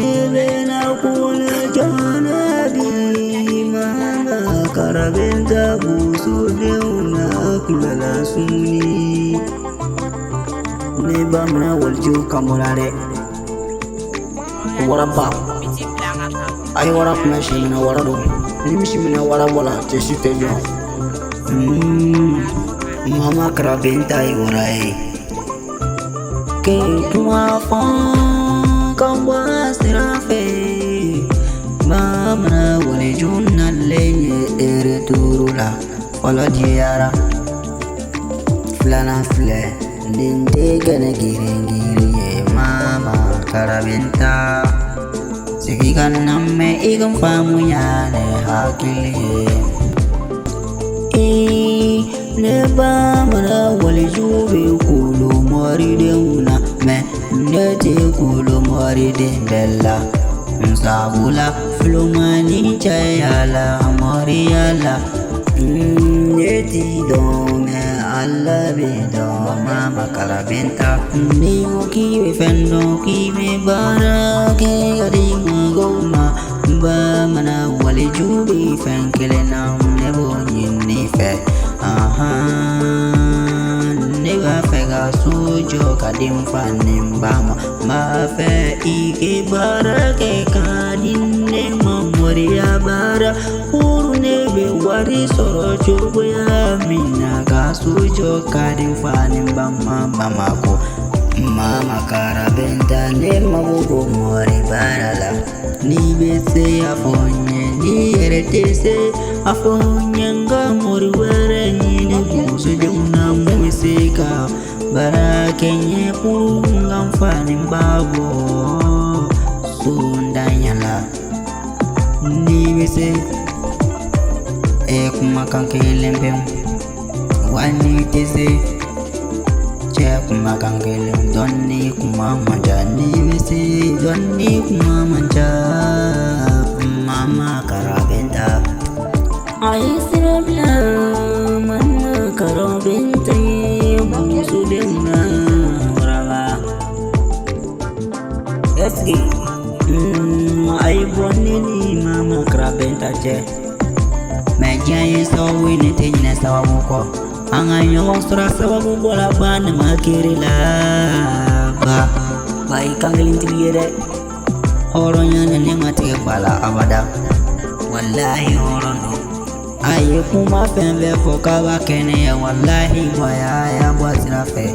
Nebena kula janabi mama karabenta busu deuna kulala suni neba mna walju kamulare waraba ay warap na shimina warado nimishimina warabola tesitejo mama karabenta ay warai ke tuma kamba sirafe mamna wale junna lenye ere turula wala diara flana fle dinde gane giri mama karabenta sigigan namme igam famu yane hakili neba mana wale jube kulu mari deuna me nete kulu mari de bella sabula flumani chayala moriala neti dome alla bedo mama karabenta ni ki fendo ki me barake gadi goma ba mana wale jube fankele nam nebo nyini fe nega fega sujo kadim fanim bama ma fe ike barake kadinne mamoria bara urune be wari soro chubuya mina ga sujo kadim fanim bama mama ko mama karabenta ne mabugo mori barala ni bese afonye ni eretese afonye ngamori were ni busu juna muisika barakenye punga mfani mbabo sundanyala ni bese kumakankelembem wani tese kumakankelem donni kumamanja ni bese donni kumamanja mama karabenta aisirabla mama karabenta busu deuna warala eski ay bonni ni mama karabenta je mejaye sawine tenyina sawabuko anganyo sura sawabu bola ban makirila ba bai kangelin tigere oronya nene ngate bala abada wallahi orono aye kuma fembe foka wakene wallahi boya ya bwasira fe